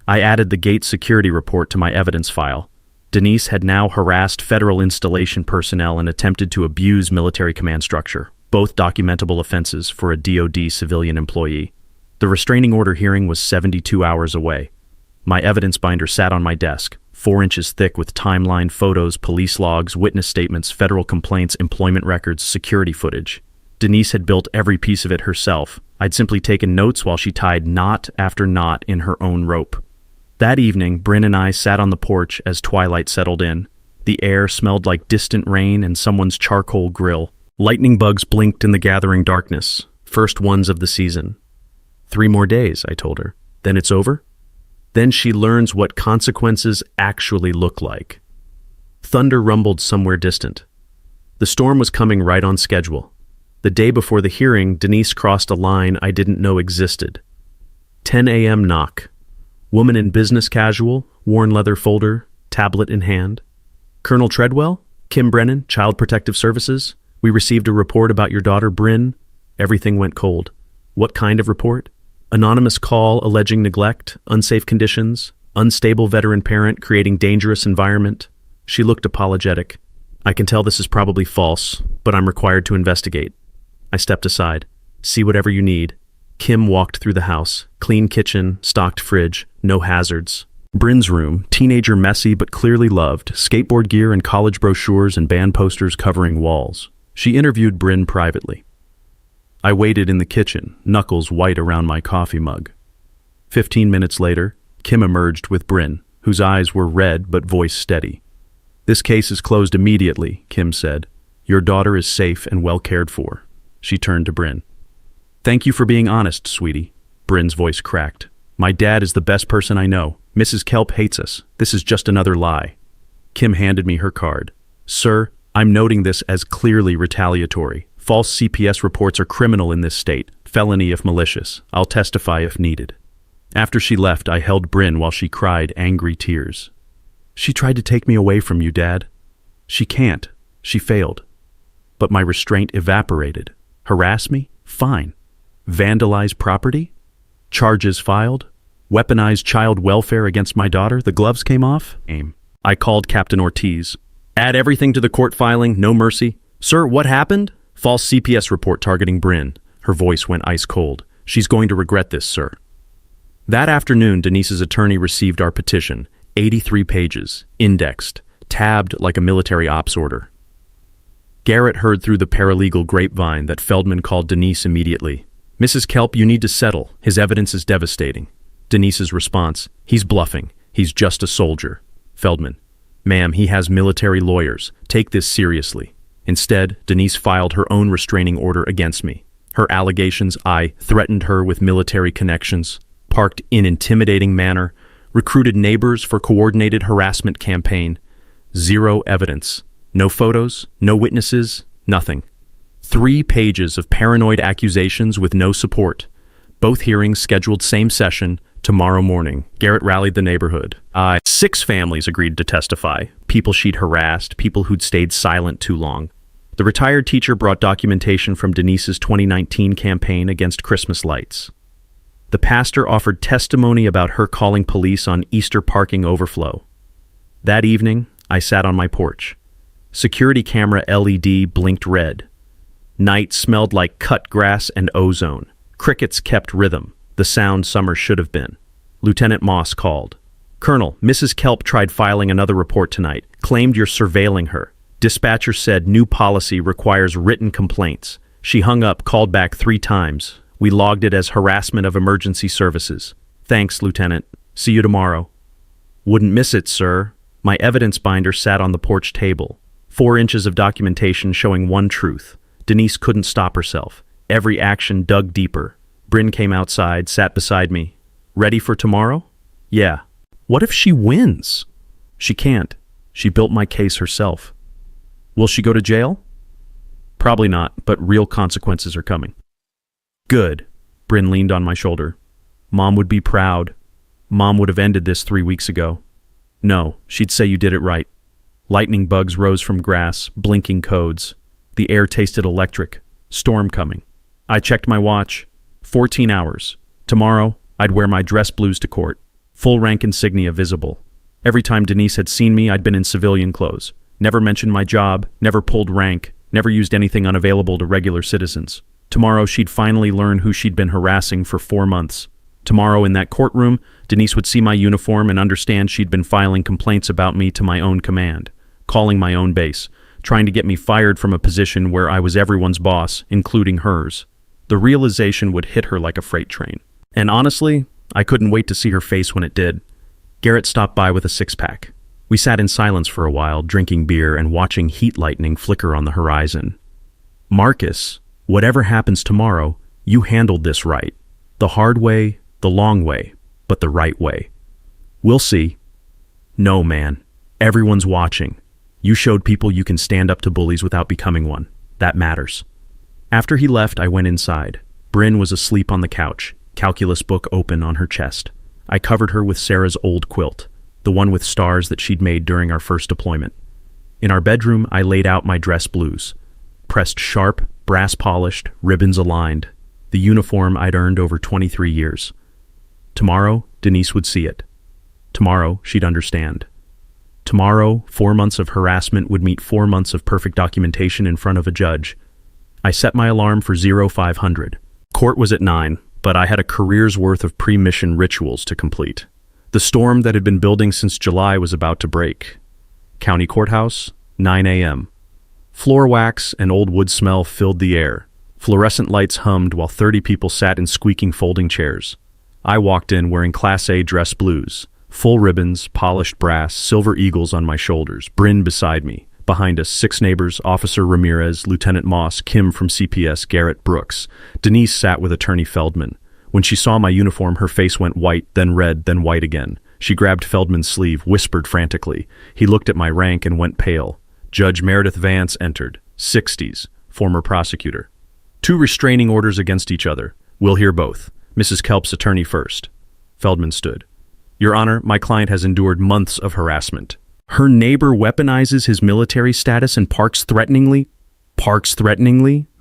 I added the gate security report to my evidence file. Denise had now harassed federal installation personnel and attempted to abuse military command structure, both documentable offenses for a DoD civilian employee. The restraining order hearing was 72 hours away. My evidence binder sat on my desk, 4 inches thick with timeline, photos, police logs, witness statements, federal complaints, employment records, security footage. Denise had built every piece of it herself. I'd simply taken notes while she tied knot after knot in her own rope. That evening, Bryn and I sat on the porch as twilight settled in. The air smelled like distant rain and someone's charcoal grill. Lightning bugs blinked in the gathering darkness, first ones of the season. 3 more days, I told her. Then it's over? Then she learns what consequences actually look like. Thunder rumbled somewhere distant. The storm was coming right on schedule. The day before the hearing, Denise crossed a line I didn't know existed. 10 a.m. knock. Woman in business casual, worn leather folder, tablet in hand. Colonel Treadwell? Kim Brennan, Child Protective Services? We received a report about your daughter, Bryn. Everything went cold. What kind of report? Anonymous call alleging neglect, unsafe conditions, unstable veteran parent creating dangerous environment. She looked apologetic. I can tell this is probably false, but I'm required to investigate. I stepped aside. See whatever you need. Kim walked through the house. Clean kitchen, stocked fridge, no hazards. Bryn's room, teenager messy but clearly loved, skateboard gear and college brochures and band posters covering walls. She interviewed Bryn privately. I waited in the kitchen, knuckles white around my coffee mug. 15 minutes later, Kim emerged with Bryn, whose eyes were red but voice steady. This case is closed immediately, Kim said. Your daughter is safe and well cared for. She turned to Bryn. Thank you for being honest, sweetie. Bryn's voice cracked. My dad is the best person I know. Mrs. Kelp hates us. This is just another lie. Kim handed me her card. Sir, I'm noting this as clearly retaliatory. False CPS reports are criminal in this state. Felony if malicious. I'll testify if needed. After she left, I held Bryn while she cried angry tears. She tried to take me away from you, Dad. She can't. She failed. But my restraint evaporated. Harass me? Fine. Vandalize property? Charges filed? Weaponize child welfare against my daughter? The gloves came off? Aim. I called Captain Ortiz. Add everything to the court filing, no mercy. Sir, what happened? False CPS report targeting Bryn. Her voice went ice cold. She's going to regret this, sir. That afternoon, Denise's attorney received our petition, 83 pages, indexed, tabbed like a military ops order. Garrett heard through the paralegal grapevine that Feldman called Denise immediately. Mrs. Kelp, you need to settle. His evidence is devastating. Denise's response, he's bluffing. He's just a soldier. Feldman, ma'am, he has military lawyers. Take this seriously. Instead, Denise filed her own restraining order against me. Her allegations, I threatened her with military connections, parked in intimidating manner, recruited neighbors for coordinated harassment campaign. Zero evidence. No photos, no witnesses, nothing. 3 pages of paranoid accusations with no support. Both hearings scheduled same session, tomorrow morning. Garrett rallied the neighborhood. 6 families agreed to testify. People she'd harassed, people who'd stayed silent too long. The retired teacher brought documentation from Denise's 2019 campaign against Christmas lights. The pastor offered testimony about her calling police on Easter parking overflow. That evening, I sat on my porch. Security camera LED blinked red. Night smelled like cut grass and ozone. Crickets kept rhythm, the sound summer should have been. Lieutenant Moss called. Colonel, Mrs. Kelp tried filing another report tonight, claimed you're surveilling her. Dispatcher said new policy requires written complaints. She hung up, called back 3 times. We logged it as harassment of emergency services. Thanks, Lieutenant. See you tomorrow. Wouldn't miss it, sir. My evidence binder sat on the porch table. 4 inches of documentation showing one truth. Denise couldn't stop herself. Every action dug deeper. Bryn came outside, sat beside me. Ready for tomorrow? Yeah. What if she wins? She can't. She built my case herself. Will she go to jail? Probably not, but real consequences are coming. Good. Bryn leaned on my shoulder. Mom would be proud. Mom would have ended this 3 weeks ago. No, she'd say you did it right. Lightning bugs rose from grass, blinking codes. The air tasted electric. Storm coming. I checked my watch. 14 hours. Tomorrow, I'd wear my dress blues to court. Full rank insignia visible. Every time Denise had seen me, I'd been in civilian clothes. Never mentioned my job, never pulled rank, never used anything unavailable to regular citizens. Tomorrow she'd finally learn who she'd been harassing for 4 months. Tomorrow in that courtroom, Denise would see my uniform and understand she'd been filing complaints about me to my own command, calling my own base, trying to get me fired from a position where I was everyone's boss, including hers. The realization would hit her like a freight train. And honestly, I couldn't wait to see her face when it did. Garrett stopped by with a six-pack. We sat in silence for a while, drinking beer and watching heat lightning flicker on the horizon. "Marcus, whatever happens tomorrow, you handled this right. The hard way, the long way, but the right way. We'll see." "No, man. Everyone's watching. You showed people you can stand up to bullies without becoming one. That matters." After he left, I went inside. Bryn was asleep on the couch, calculus book open on her chest. I covered her with Sarah's old quilt, the one with stars that she'd made during our first deployment. In our bedroom, I laid out my dress blues, pressed sharp, brass-polished, ribbons aligned, the uniform I'd earned over 23 years. Tomorrow, Denise would see it. Tomorrow, she'd understand. Tomorrow, 4 months of harassment would meet 4 months of perfect documentation in front of a judge. I set my alarm for 0500. Court was at 9, but I had a career's worth of pre-mission rituals to complete. The storm that had been building since July was about to break. County Courthouse, 9 a.m. Floor wax and old wood smell filled the air. Fluorescent lights hummed while 30 people sat in squeaking folding chairs. I walked in wearing Class A dress blues, full ribbons, polished brass, silver eagles on my shoulders, Bryn beside me. Behind us, 6 neighbors, Officer Ramirez, Lieutenant Moss, Kim from CPS, Garrett Brooks. Denise sat with Attorney Feldman. When she saw my uniform, her face went white, then red, then white again. She grabbed Feldman's sleeve, whispered frantically. He looked at my rank and went pale. Judge Meredith Vance entered, 60s, former prosecutor. 2 restraining orders against each other. We'll hear both. Mrs. Kelp's attorney first. Feldman stood. Your Honor, my client has endured months of harassment. Her neighbor weaponizes his military status and parks threateningly,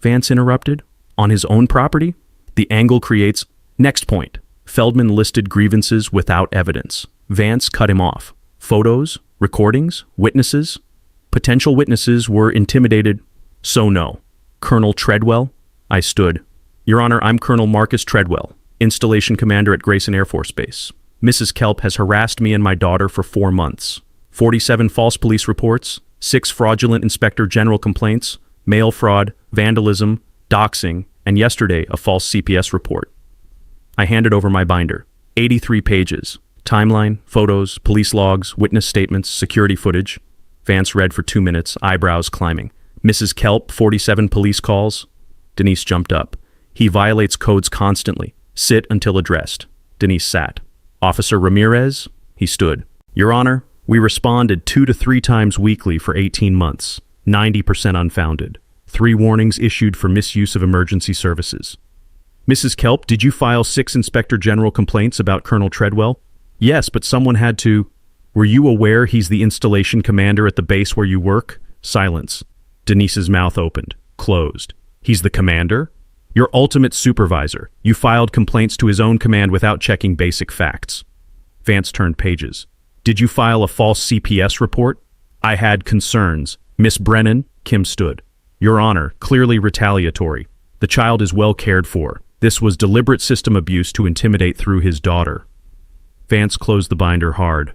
Vance interrupted, on his own property? The angle creates... Next point. Feldman listed grievances without evidence. Vance cut him off. Photos, recordings, witnesses. Potential witnesses were intimidated. So no. Colonel Treadwell? I stood. Your Honor, I'm Colonel Marcus Treadwell, installation commander at Grayson Air Force Base. Mrs. Kelp has harassed me and my daughter for 4 months. 47 false police reports, 6 fraudulent inspector general complaints, mail fraud, vandalism, doxing, and yesterday a false CPS report. I handed over my binder. 83 pages. Timeline, photos, police logs, witness statements, security footage. Vance read for 2 minutes, eyebrows climbing. Mrs. Kelp, 47 police calls. Denise jumped up. He violates codes constantly. Sit until addressed. Denise sat. Officer Ramirez? He stood. Your Honor, we responded 2 to 3 times weekly for 18 months. 90% unfounded. 3 warnings issued for misuse of emergency services. Mrs. Kelp, did you file 6 Inspector General complaints about Colonel Treadwell? Yes, but someone had to. Were you aware he's the installation commander at the base where you work? Silence. Denise's mouth opened, closed. He's the commander? Your ultimate supervisor. You filed complaints to his own command without checking basic facts. Vance turned pages. Did you file a false CPS report? I had concerns. Miss Brennan? Kim stood. Your Honor, clearly retaliatory. The child is well cared for. This was deliberate system abuse to intimidate through his daughter. Vance closed the binder hard.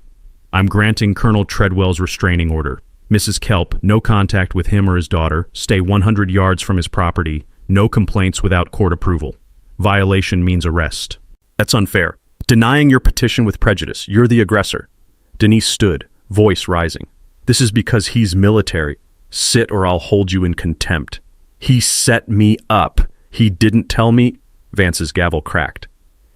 I'm granting Colonel Treadwell's restraining order. Mrs. Kelp, no contact with him or his daughter. Stay 100 yards from his property. No complaints without court approval. Violation means arrest. That's unfair. Denying your petition with prejudice. You're the aggressor. Denise stood, voice rising. This is because he's military. Sit or I'll hold you in contempt. He set me up. He didn't tell me. Vance's gavel cracked.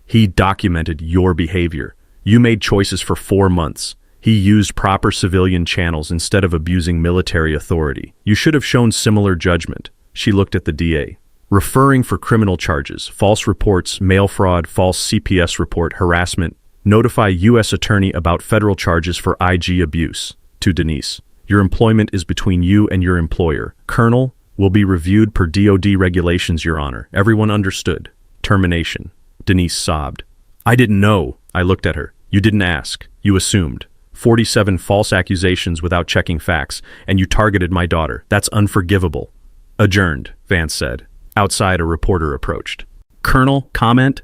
He documented your behavior. You made choices for 4 months. He used proper civilian channels instead of abusing military authority. You should have shown similar judgment. She looked at the DA. Referring for criminal charges, false reports, mail fraud, false CPS report, harassment. Notify U.S. Attorney about federal charges for IG abuse. To Denise. Your employment is between you and your employer. Colonel will be reviewed per DOD regulations, Your Honor. Everyone understood. Termination. Denise sobbed. I didn't know. I looked at her. You didn't ask. You assumed. 47 false accusations without checking facts, and you targeted my daughter. That's unforgivable. Adjourned, Vance said. Outside, a reporter approached. "Colonel, comment?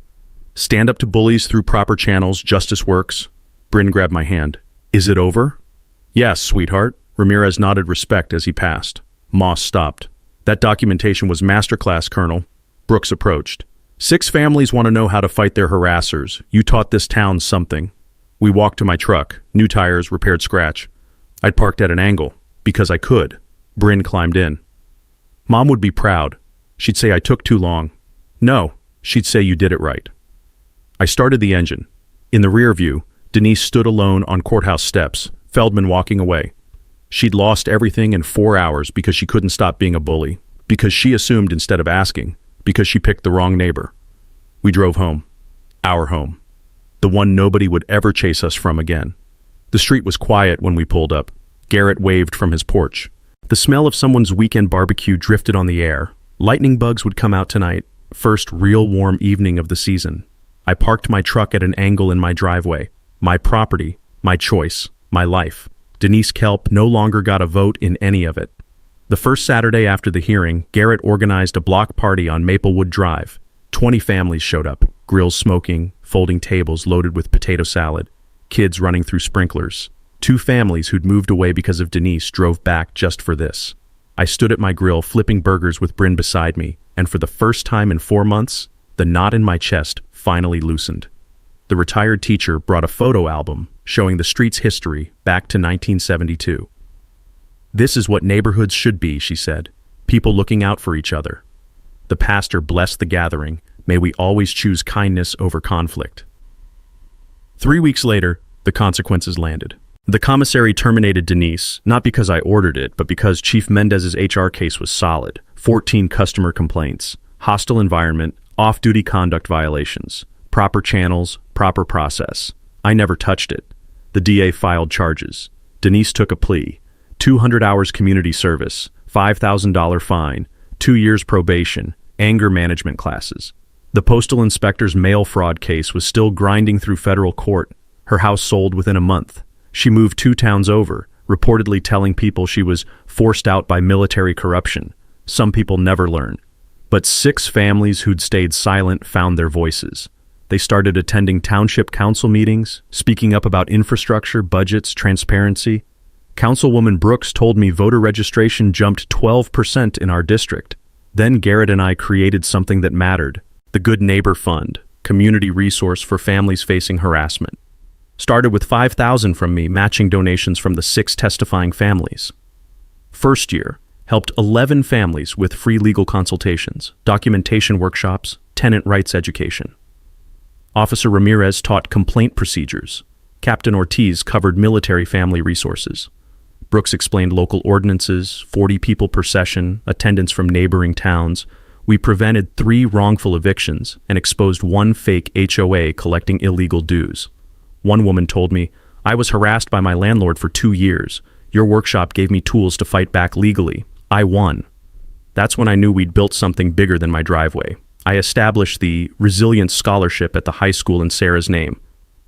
Stand up to bullies through proper channels, justice works." Bryn grabbed my hand. "Is it over?" "Yes, sweetheart." Ramirez nodded respect as he passed. Moss stopped. "That documentation was masterclass, Colonel." Brooks approached. "6 families want to know how to fight their harassers. You taught this town something." We walked to my truck. New tires, repaired scratch. I'd parked at an angle, because I could. Bryn climbed in. "Mom would be proud. She'd say I took too long." "No, she'd say you did it right." I started the engine. In the rear view, Denise stood alone on courthouse steps, Feldman walking away. She'd lost everything in 4 hours because she couldn't stop being a bully, because she assumed instead of asking, because she picked the wrong neighbor. We drove home. Our home. The one nobody would ever chase us from again. The street was quiet when we pulled up. Garrett waved from his porch. The smell of someone's weekend barbecue drifted on the air. Lightning bugs would come out tonight, first real warm evening of the season. I parked my truck at an angle in my driveway. My property, my choice, my life. Denise Kelp no longer got a vote in any of it. The first Saturday after the hearing, Garrett organized a block party on Maplewood Drive. 20 families showed up, grills smoking, folding tables loaded with potato salad, kids running through sprinklers. 2 families who'd moved away because of Denise drove back just for this. I stood at my grill flipping burgers with Bryn beside me, and for the first time in 4 months, the knot in my chest finally loosened. The retired teacher brought a photo album showing the street's history back to 1972. "This is what neighborhoods should be," she said. "People looking out for each other." The pastor blessed the gathering. "May we always choose kindness over conflict." 3 weeks later, the consequences landed. The commissary terminated Denise, not because I ordered it, but because Chief Mendez's HR case was solid. 14 customer complaints, hostile environment, off-duty conduct violations, proper channels, proper process. I never touched it. The DA filed charges. Denise took a plea. 200 hours community service, $5,000 fine, 2 years probation, anger management classes. The postal inspector's mail fraud case was still grinding through federal court. Her house sold within a month. She moved 2 towns over, reportedly telling people she was forced out by military corruption. Some people never learn. But 6 families who'd stayed silent found their voices. They started attending township council meetings, speaking up about infrastructure, budgets, transparency. Councilwoman Brooks told me voter registration jumped 12% in our district. Then Garrett and I created something that mattered, the Good Neighbor Fund, community resource for families facing harassment. Started with $5,000 from me, matching donations from the 6 testifying families. First year, helped 11 families with free legal consultations, documentation workshops, tenant rights education. Officer Ramirez taught complaint procedures. Captain Ortiz covered military family resources. Brooks explained local ordinances, 40 people per session, attendance from neighboring towns. We prevented 3 wrongful evictions and exposed 1 fake HOA collecting illegal dues. One woman told me, "I was harassed by my landlord for 2 years. Your workshop gave me tools to fight back legally. I won." That's when I knew we'd built something bigger than my driveway. I established the Resilience Scholarship at the high school in Sarah's name,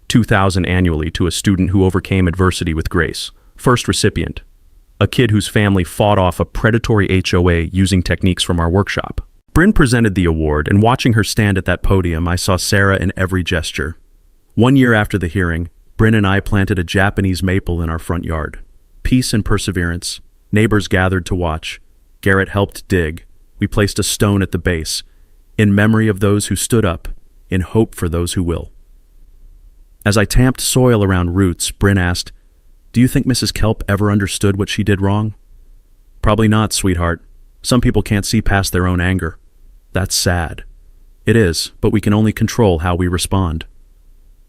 $2,000 annually to a student who overcame adversity with grace. First recipient, a kid whose family fought off a predatory HOA using techniques from our workshop. Bryn presented the award, and watching her stand at that podium, I saw Sarah in every gesture. 1 year after the hearing, Bryn and I planted a Japanese maple in our front yard. Peace and perseverance. Neighbors gathered to watch. Garrett helped dig. We placed a stone at the base, in memory of those who stood up, in hope for those who will. As I tamped soil around roots, Bryn asked, "Do you think Mrs. Kelp ever understood what she did wrong?" "Probably not, sweetheart. Some people can't see past their own anger. That's sad." "It is, but we can only control how we respond."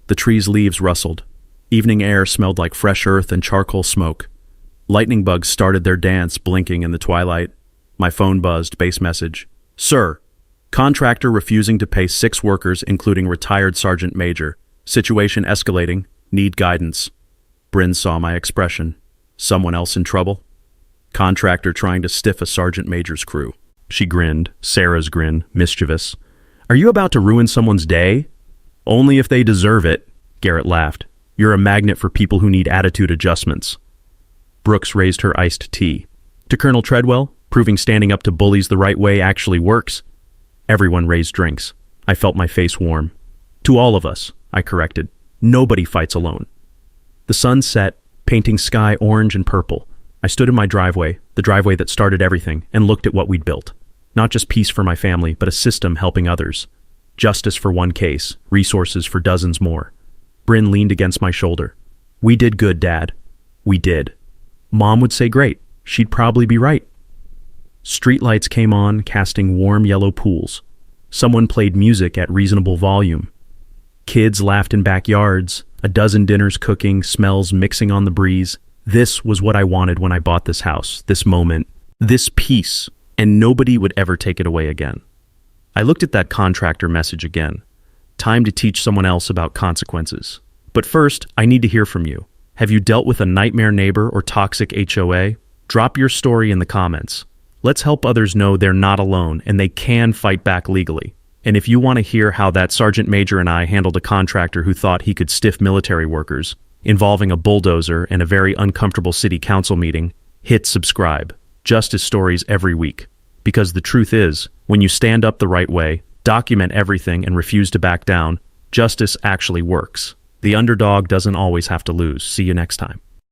The trees' leaves rustled. Evening air smelled like fresh earth and charcoal smoke. Lightning bugs started their dance, blinking in the twilight. My phone buzzed, base message. "Sir, contractor refusing to pay 6 workers, including retired sergeant major. Situation escalating. Need guidance." Bryn saw my expression. Someone else in trouble? Contractor trying to stiff a sergeant major's crew. She grinned, Sarah's grin, mischievous. "Are you about to ruin someone's day?" "Only if they deserve it," Garrett laughed. "You're a magnet for people who need attitude adjustments." Brooks raised her iced tea. "To Colonel Treadwell, proving standing up to bullies the right way actually works. Everyone raised drinks. I felt my face warm. To all of us, I corrected. Nobody fights alone. The sun set, painting sky orange and purple. I stood in my driveway, the driveway that started everything, and looked at what we'd built. Not just peace for my family, but a system helping others. Justice for one case, resources for dozens more. Bryn leaned against my shoulder. We did good, Dad. We did. Mom would say great. She'd probably be right. Streetlights came on, casting warm yellow pools. Someone played music at reasonable volume. Kids laughed in backyards, a dozen dinners cooking, smells mixing on the breeze. This was what I wanted when I bought this house, this moment, this peace, and nobody would ever take it away again. I looked at that contractor message again. Time to teach someone else about consequences. But first, I need to hear from you. Have you dealt with a nightmare neighbor or toxic HOA? Drop your story in the comments. Let's help others know they're not alone and they can fight back legally. And if you want to hear how that Sergeant Major and I handled a contractor who thought he could stiff military workers, involving a bulldozer and a very uncomfortable city council meeting, hit subscribe. Justice stories every week. Because the truth is, when you stand up the right way, document everything and refuse to back down, justice actually works. The underdog doesn't always have to lose. See you next time.